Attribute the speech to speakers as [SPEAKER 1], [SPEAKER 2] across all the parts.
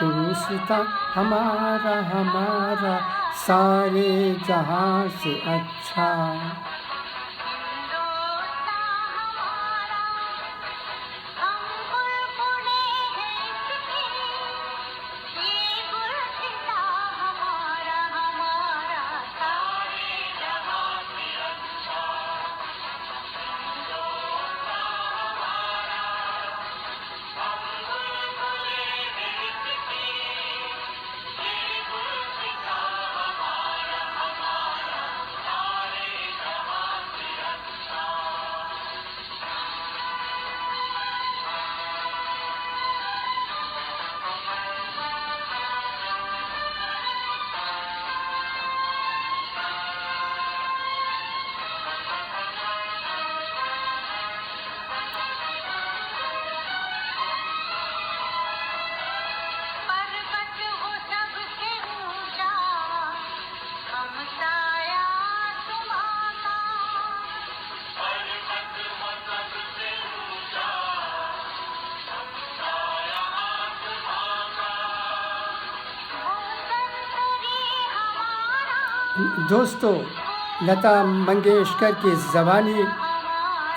[SPEAKER 1] دوستا ہمارا ہمارا سارے جہاں سے اچھا. دوستو، لتا منگیشکر کی زبانی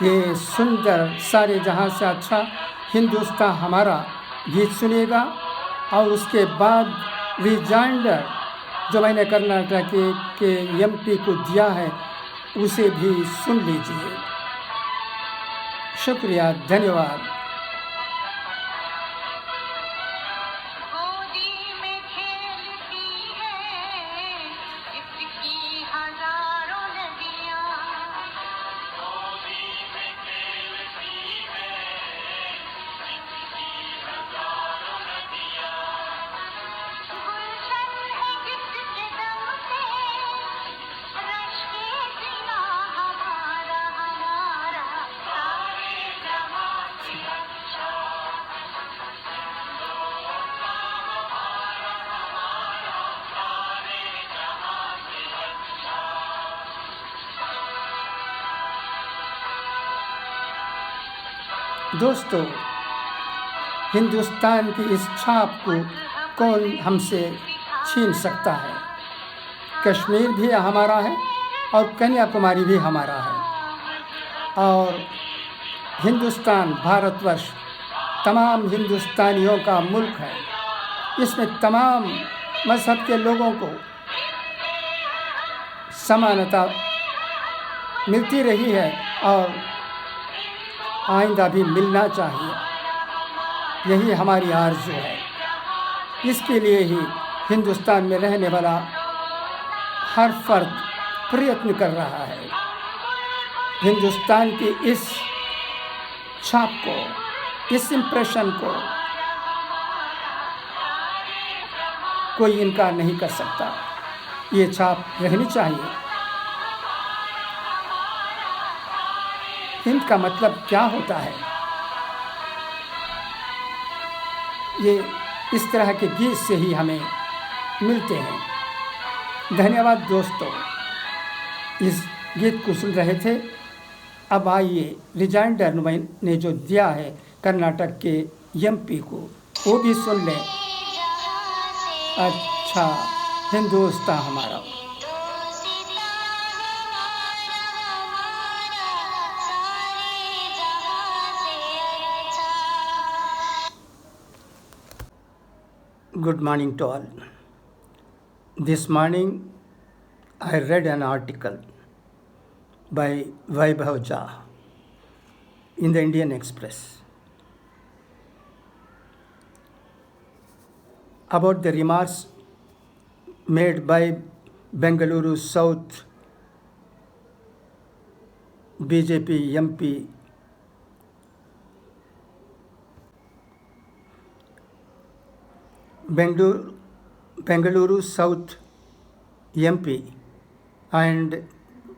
[SPEAKER 1] یہ سندر سارے جہاں سے اچھا ہندوستان ہمارا گیت سنے گا، اور اس کے بعد ریجائنڈر جو میں نے کرناٹک کے ایم پی کو دیا ہے اسے بھی سن لیجیے. شکریہ، دھنیہ واد. دوستو، ہندوستان کی اس چھاپ کو کون ہم سے چھین سکتا ہے؟ کشمیر بھی ہمارا ہے اور کنیا کماری بھی ہمارا ہے، اور ہندوستان بھارت ورش تمام ہندوستانیوں کا ملک ہے. اس میں تمام مذہب کے لوگوں کو سمانتا ملتی رہی ہے اور آئندہ بھی ملنا چاہیے. یہی ہماری آرزو ہے. اس کے لیے ہی ہندوستان میں رہنے والا ہر فرد پریتن کر رہا ہے. ہندوستان کی اس چھاپ کو، اس امپریشن کو کوئی انکار نہیں کر سکتا. یہ چھاپ رہنی چاہیے. ہند کا مطلب کیا ہوتا ہے؟ یہ اس طرح کے گیت سے ہی ہمیں ملتے ہیں. دھنیہ واد دوستو. اس گیت کو سن رہے تھے. اب آئیے ریجائنڈر نے جو دیا ہے کرناٹک کے ایم پی کو وہ بھی سن لیں. اچھا ہندوستان ہمارا. Good morning to all. This morning I read an article by Vaibhav Jha in the Indian Express about the remarks made by Bengaluru South BJP MP Bengaluru South MP and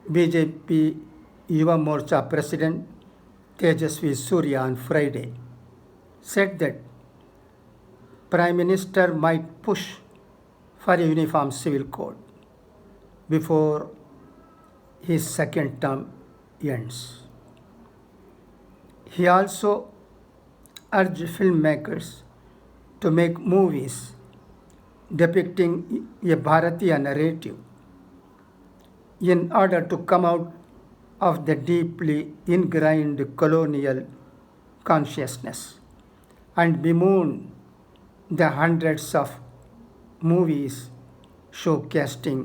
[SPEAKER 1] BJP Yuva Morcha President Tejasvi Surya on Friday said that Prime Minister might push for a uniform civil code before his second term ends. He also urged filmmakers to make movies depicting a Bharatiya narrative in order to come out of the deeply ingrained colonial consciousness and bemoan the hundreds of movies showcasing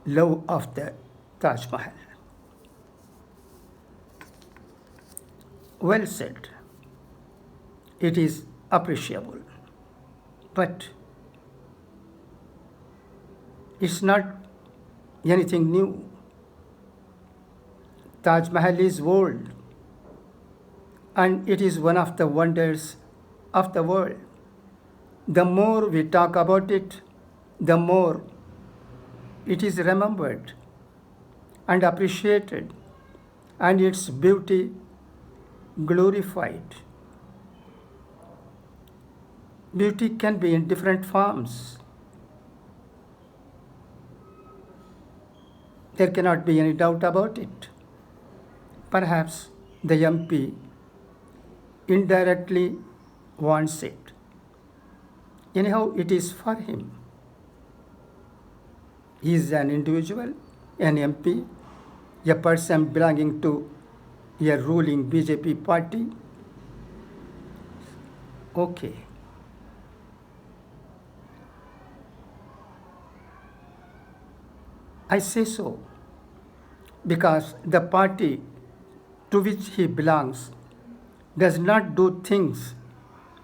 [SPEAKER 1] love of the Taj Mahal. Well said. It is appreciable. But it's not anything new. Taj Mahal is old and it is one of the wonders of the world. The more we talk about it, the more it is remembered and appreciated and its beauty glorified. Beauty can be in different forms. There cannot be any doubt about it. Perhaps the MP indirectly wants it. Anyhow, it is for him. He is an individual, an MP, a person belonging to a ruling BJP party. Okay. I say so because the party to which he belongs does not do things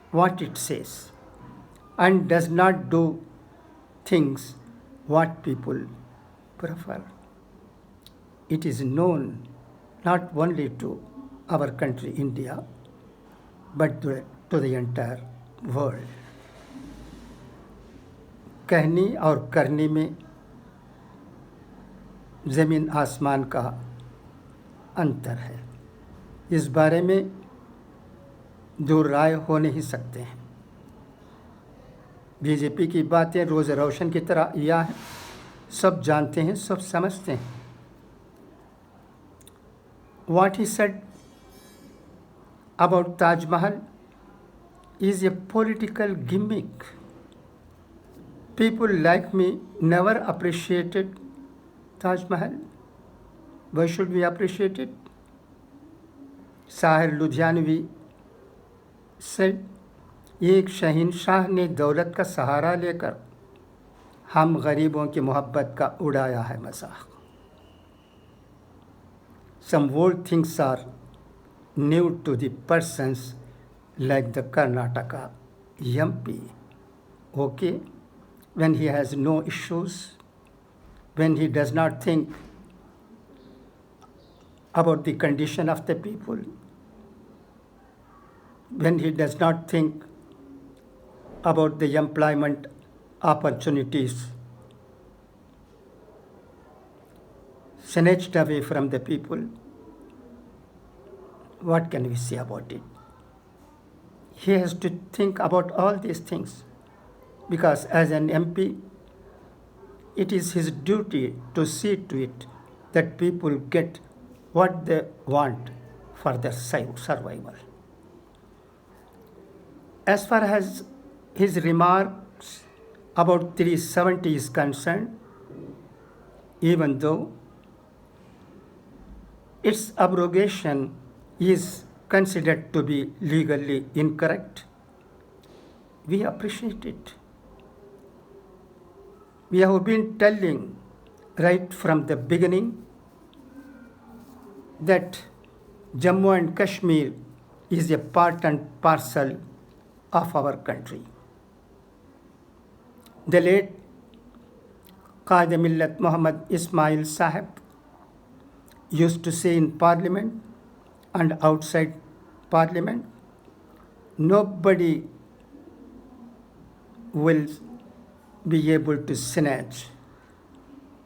[SPEAKER 1] what it says and does not do things what people prefer. It is known not only to our country, India, but to the entire world. कहनी और करनी में ज़मीन आसमान का अंतर है। इस बारे में दो राय हो नहीं सकते हैं। बीजेपी की बातें रोज़ रोशन की तरह या है, सब जानते हैं, सब समझते हैं। What he said about Taj Mahal is a political gimmick. People like me never appreciated Taj Mahal. Why should we appreciate it? Sahir Ludhianvi said, एक शहंशाह ने दौलत का सहारा लेकर हम गरीबों की मोहब्बत का उड़ाया है मजाक. Some old things are new to the persons like the Karnataka MP. Okay, when he has no issues, when he does not think about the condition of the people, when he does not think about the employment opportunities snatched away from the people, what can we say about it? He has to think about all these things because as an MP, it is his duty to see to it that people get what they want for their survival. As far as his remarks about 370 is concerned, even though its abrogation is considered to be legally incorrect, we appreciate it. We have been telling right from the beginning that Jammu and Kashmir is a part and parcel of our country. The late Qaid-e-Millat Muhammad Ismail Sahib used to say in Parliament and outside Parliament, nobody will be able to snatch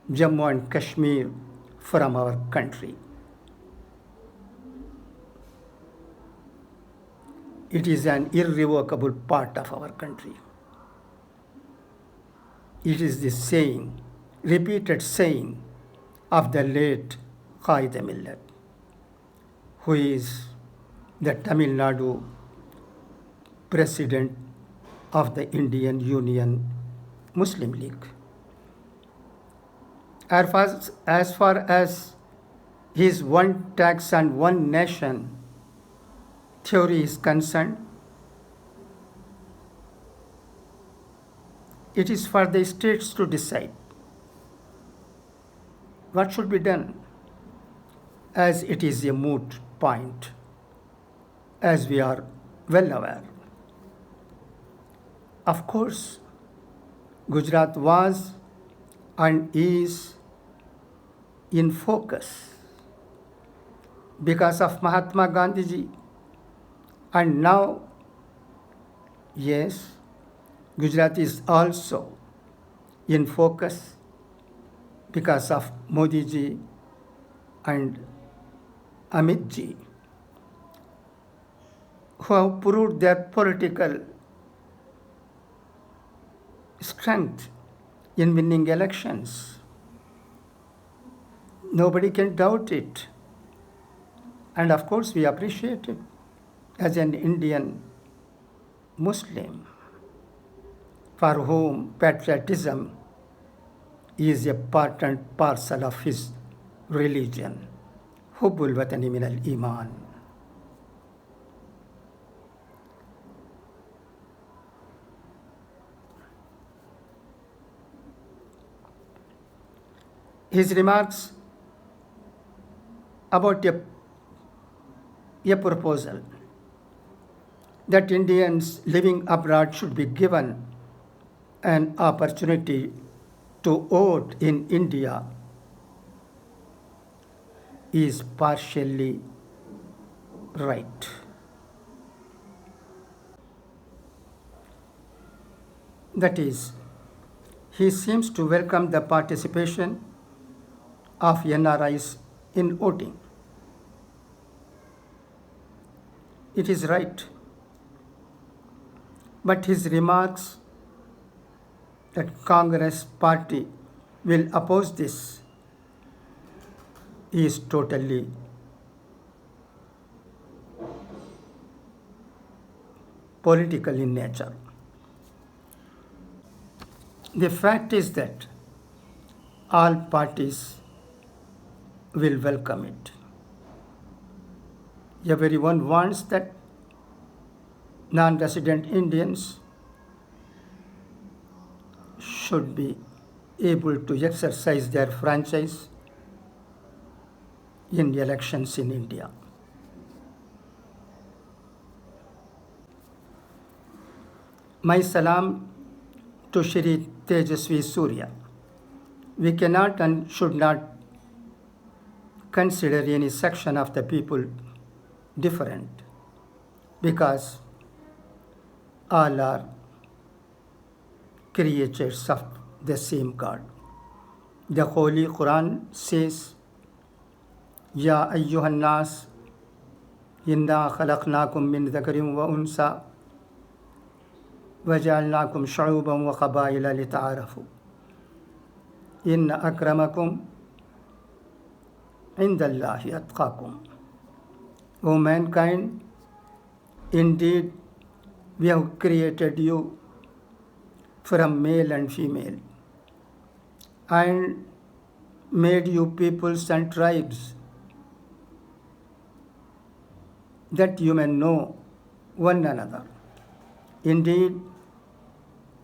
[SPEAKER 1] Jammu and Kashmir from our country. It is an irrevocable part of our country. It is the saying, repeated saying of the late Qaid-e-Millat, who is the Tamil Nadu President of the Indian Union Muslim League. As far as his one tax and one nation theory is concerned, it is for the states to decide what should be done, as it is a moot point, as we are well aware. Of course, Gujarat was and is in focus because of Mahatma Gandhi ji, and now, yes, Gujarat is also in focus because of Modi ji and Amit ji, who have proved their political strength in winning elections. Nobody can doubt it. And of course, we appreciate it as an Indian Muslim for whom patriotism is a part and parcel of his religion. Hubbul watani min al-iman. His remarks about a proposal that Indians living abroad should be given an opportunity to vote in India is partially right. That is, he seems to welcome the participation of NRIs in voting. It is right. But his remarks that Congress party will oppose this is totally political in nature. The fact is that all parties will welcome it. Everyone wants that non-resident Indians should be able to exercise their franchise in elections in India. My salam to Shri Tejasvi Surya. We cannot and should not consider any section of the people different, because all are creatures of the same God. The Holy Quran says, Ya ayyuhan nas, inna khalaqnakum min dhakarin wa unsa, wa ja'alnakum shu'uban wa qabaila lita'arafu. Inna akramakum indallahi atqakum. O mankind, indeed we have created you from male and female and made you peoples and tribes, that you may know one another. Indeed,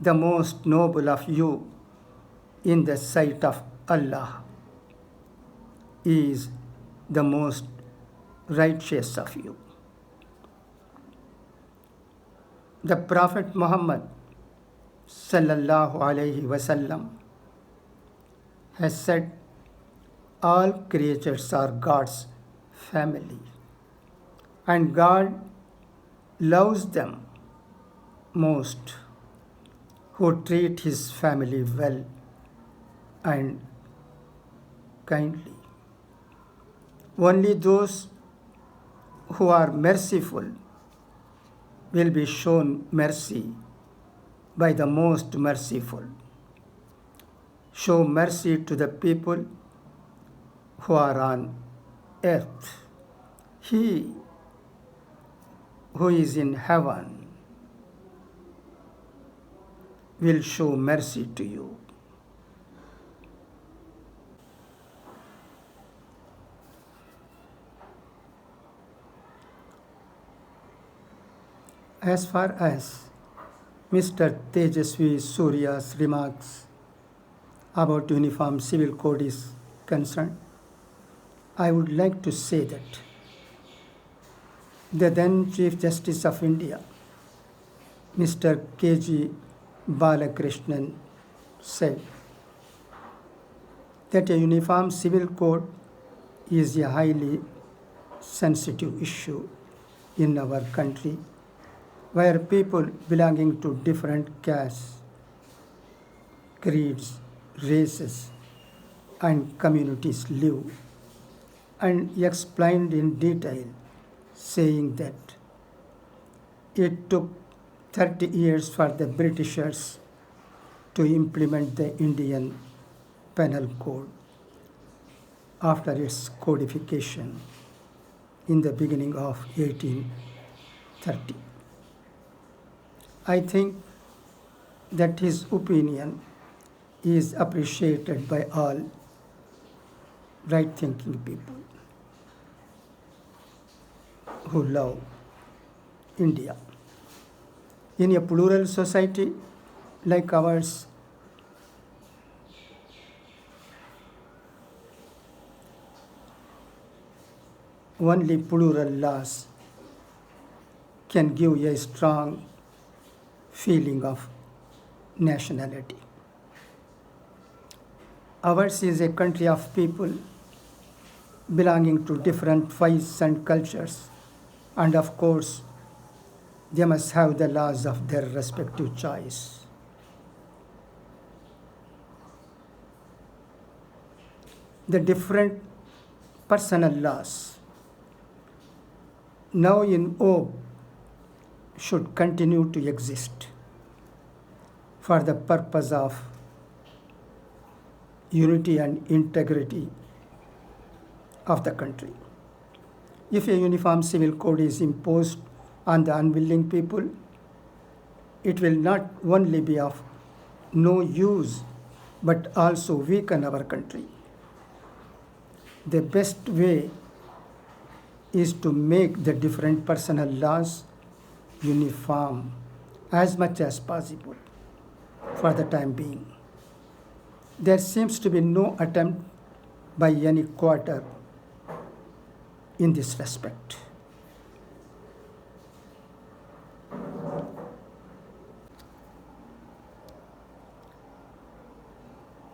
[SPEAKER 1] the most noble of you in the sight of Allah is the most righteous of you. The Prophet Muhammad sallallahu alaihi wasallam has said, all creatures are God's family, and God loves them most who treat his family well and kindly. Only those who are merciful will be shown mercy by the most merciful. Show mercy to the people who are on earth. He who is in heaven will show mercy to you. As far as Mr. Tejasvi Surya's remarks about Uniform Civil Code is concerned, I would like to say that the then Chief Justice of India, Mr. K.G. Balakrishnan, said that a uniform civil code is a highly sensitive issue in our country, where people belonging to different castes, creeds, races, and communities live, and explained in detail, saying that it took 30 years for the Britishers to implement the Indian Penal Code after its codification in the beginning of 1830. I think that his opinion is appreciated by all right-thinking people who love India. In a plural society like ours, only plural laws can give a strong feeling of nationality. Ours is a country of people belonging to different faiths and cultures, and of course, they must have the laws of their respective choice. The different personal laws now in vogue should continue to exist for the purpose of unity and integrity of the country. If a uniform civil code is imposed on the unwilling people, it will not only be of no use but also weaken our country. The best way is to make the different personal laws uniform as much as possible for the time being. There seems to be no attempt by any quarter in this respect.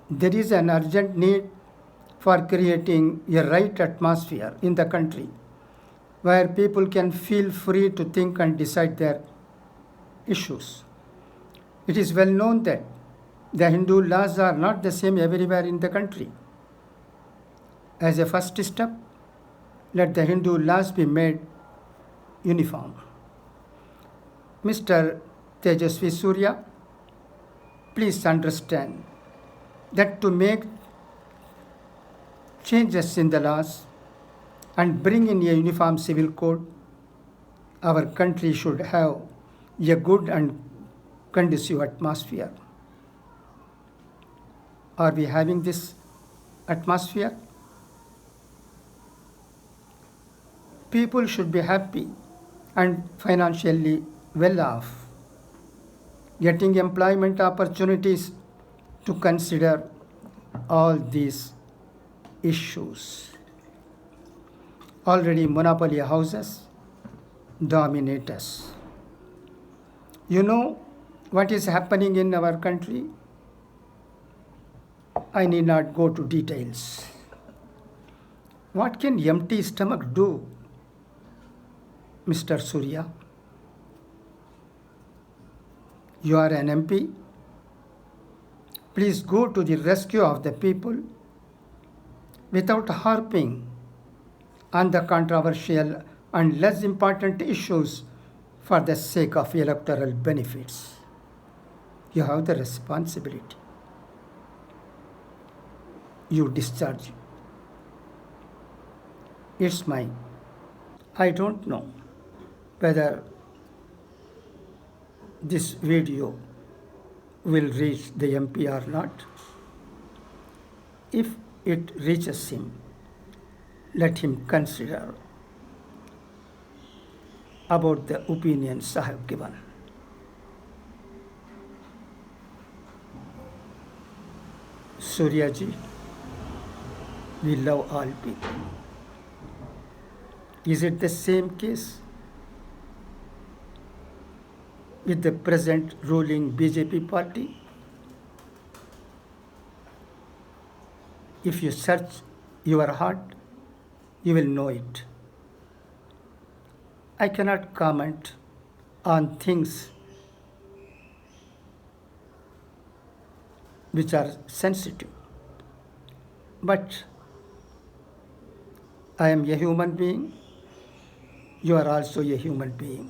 [SPEAKER 1] There is an urgent need for creating a right atmosphere in the country where people can feel free to think and decide their issues. It is well known that the Hindu laws are not the same everywhere in the country. As a first step, let the Hindu laws be made uniform. Mr. Tejasvi Surya, please understand that to make changes in the laws and bring in a uniform civil code, our country should have a good and conducive atmosphere. Are we having this atmosphere? People should be happy and financially well off, getting employment opportunities to consider all these issues. Already monopoly houses dominate us. You know what is happening in our country? I need not go to details. What can empty stomach do, Mr. Surya? You are an MP. Please go to the rescue of the people without harping on the controversial and less important issues for the sake of electoral benefits. You have the responsibility. You discharge. It's mine. I don't know whether this video will reach the MP or not. If it reaches him, let him consider about the opinions I have given. Surya ji, we love all people. Is it the same case with the present ruling BJP party? If you search your heart, you will know it. I cannot comment on things which are sensitive, but I am a human being. You are also a human being,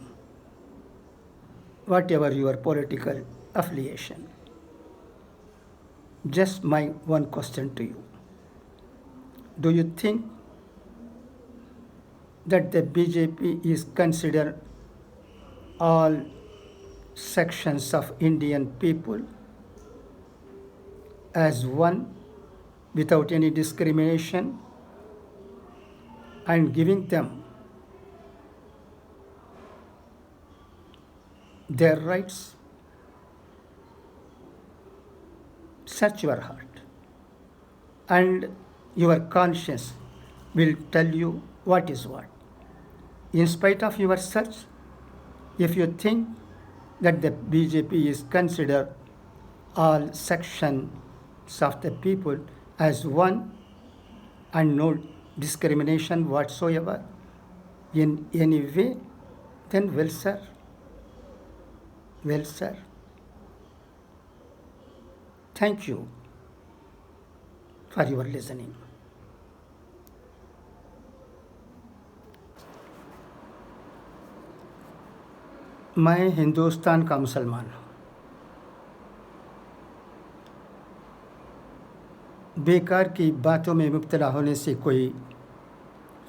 [SPEAKER 1] whatever your political affiliation. Just my one question to you. Do you think that the BJP is considered all sections of Indian people as one without any discrimination and giving them their rights? Search your heart, and your conscience will tell you what is what. In spite of your search, if you think that the BJP is considered all sections of the people as one and no discrimination whatsoever in any way, then well, sir. Well, sir. Thank you for your listening. मैं हिंदुस्तान का मुसलमान हूँ। बेकार की बातों में मुब्तला होने से कोई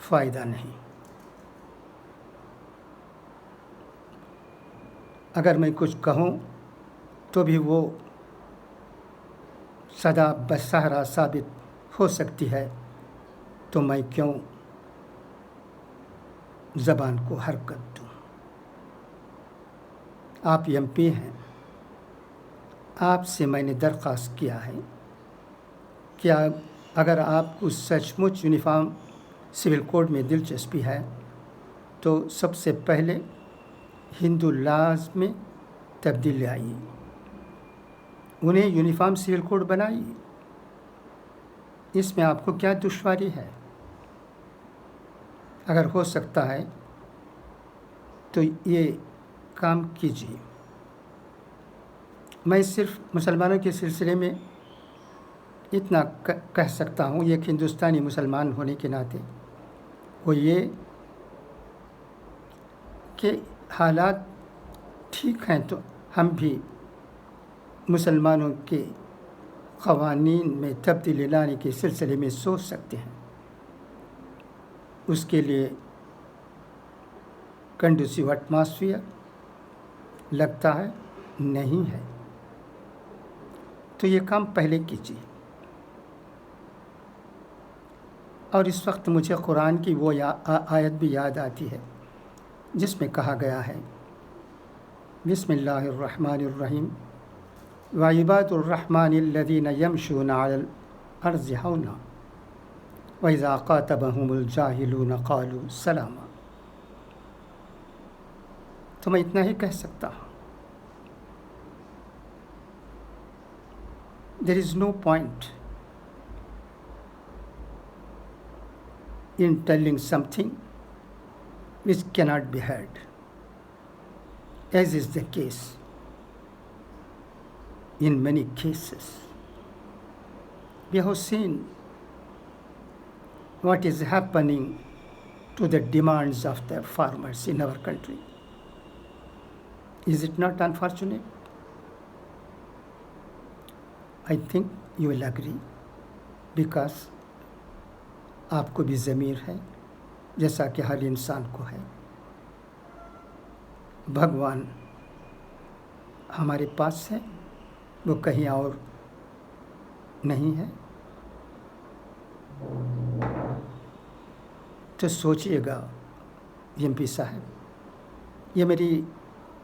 [SPEAKER 1] फ़ायदा नहीं। अगर मैं कुछ कहूँ तो भी वो सदा बसहरा साबित हो सकती है, तो मैं क्यों ज़बान को हरकत दूँ। आप MP हैं, आपसे मैंने दरख्वास्त किया है कि अगर आपको सचमुच यूनिफॉर्म सिविल कोड में दिलचस्पी है तो सबसे पहले हिंदू लॉज में तब्दीली आइए, उन्हें यूनिफॉर्म सिविल कोड बनाइए। इसमें आपको क्या दुश्वारी है? अगर हो सकता है तो ये काम कीजिए। मैं सिर्फ मुसलमानों के सिलसिले में इतना कह सकता हूँ, एक हिंदुस्तानी मुसलमान होने के नाते, वो ये कि हालात ठीक हैं तो हम भी मुसलमानों के क़वानीन में तब्दीली लाने के सिलसिले में सोच सकते हैं। उसके लिए कंडूसिव एटमॉस्फेयर लगता है नहीं है, तो ये काम पहले कीजिए। और इस वक्त मुझे कुरान की वो आयत भी याद आती है जिसमें कहा गया है, बिस्मिल्लाहिर्रहमानिर्रहीम व इबादुर्रहमानिल्लज़ीना यमशूना अलल अर्ज़ि हौना व इज़ा ख़ातबहुमुल जाहिलूना क़ालू सलामा। तो मैं इतना ही कह सकता हूँ। There is no point in telling something which cannot be heard, as is the case in many cases. We have seen what is happening to the demands of the farmers in our country. Is it not unfortunate? I think you will agree, because आपको भी ज़मीर है जैसा कि हर इंसान को है। भगवान हमारे पास है, وہ کہیں اور نہیں ہے؟ تو سوچئے گا ایم پی صاحب، یہ میری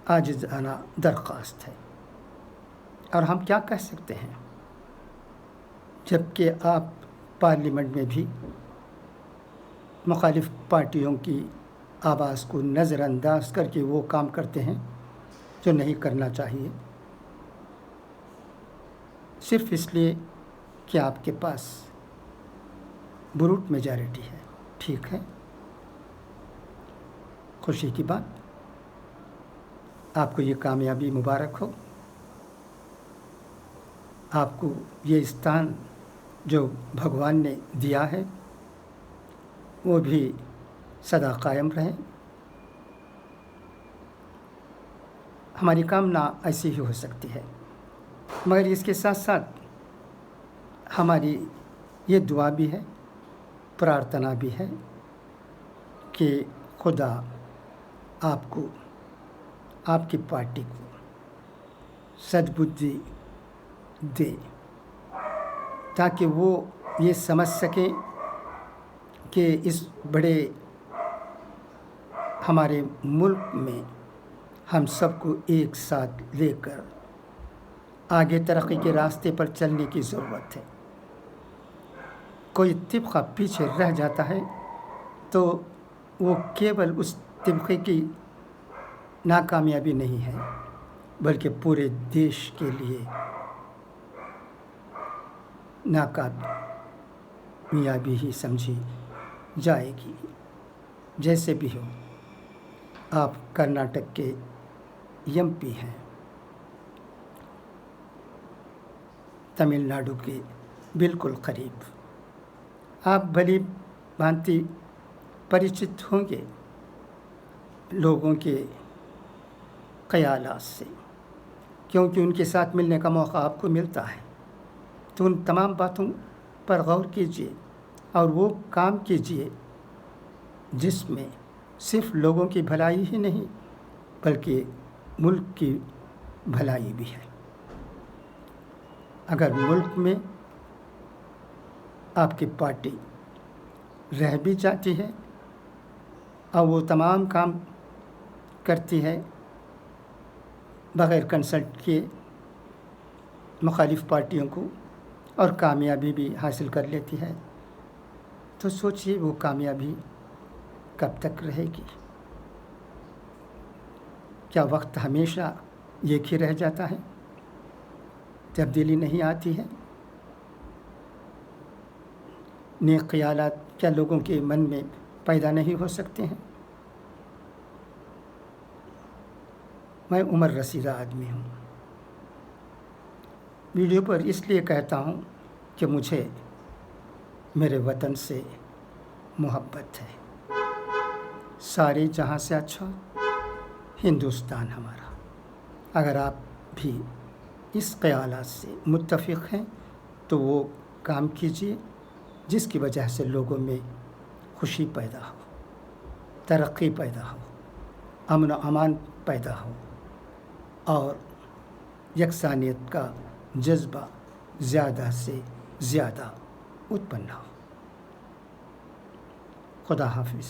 [SPEAKER 1] عاجزانہ درخواست ہے۔ اور ہم کیا کہہ سکتے ہیں جب کہ آپ پارلیمنٹ میں بھی مخالف پارٹیوں کی آواز کو نظر انداز کر کے وہ کام کرتے ہیں جو نہیں کرنا چاہیے، صرف اس لیے کہ آپ کے پاس بروٹ میجارٹی ہے۔ ٹھیک ہے، خوشی کی بات، آپ کو یہ کامیابی مبارک ہو۔ آپ کو یہ استان جو بھگوان نے دیا ہے وہ بھی سدا قائم رہے۔ ہماری کامنا ایسی ہی ہو سکتی ہے، مگر اس کے ساتھ ساتھ ہماری یہ دعا بھی ہے، پرارتھنا بھی ہے کہ خدا آپ کو، آپ کی پارٹی کو سدبدھی دے تاکہ وہ یہ سمجھ سکیں کہ اس بڑے ہمارے ملک میں ہم سب کو ایک ساتھ لے کر آگے ترقی کے راستے پر چلنے کی ضرورت ہے۔ کوئی طبقہ پیچھے رہ جاتا ہے تو وہ کیول اس طبقے کی ناکامیابی نہیں ہے بلکہ پورے دیش کے لیے ناکامیابی ہی سمجھی جائے گی۔ جیسے بھی ہو، آپ کرناٹک کے ایم پی ہیں، تمل ناڈو کے بالکل قریب، آپ بھلی بھانتی پریچت ہوں گے لوگوں کے خیالات سے، کیونکہ ان کے ساتھ ملنے کا موقع آپ کو ملتا ہے۔ تو ان تمام باتوں پر غور کیجیے اور وہ کام کیجیے جس میں صرف لوگوں کی بھلائی ہی نہیں بلکہ ملک کی بھلائی بھی ہے۔ اگر ملک میں آپ کی پارٹی رہ بھی جاتی ہے اور وہ تمام کام کرتی ہے بغیر کنسلٹ کیے مخالف پارٹیوں کو اور کامیابی بھی حاصل کر لیتی ہے، تو سوچیے وہ کامیابی کب تک رہے گی؟ کیا وقت ہمیشہ ایک ہی رہ جاتا ہے؟ تبدیلی نہیں آتی ہے؟ نیک خیالات کیا لوگوں کے من میں پیدا نہیں ہو سکتے ہیں؟ میں عمر رسیدہ آدمی ہوں، ویڈیو پر اس لیے کہتا ہوں کہ مجھے میرے وطن سے محبت ہے، سارے جہاں سے اچھا ہندوستان ہمارا۔ اگر آپ بھی اس خیالات سے متفق ہیں تو وہ کام کیجیے جس کی وجہ سے لوگوں میں خوشی پیدا ہو، ترقی پیدا ہو، امن و امان پیدا ہو اور یکسانیت کا جذبہ زیادہ سے زیادہ اتپن ہو۔ خدا حافظ۔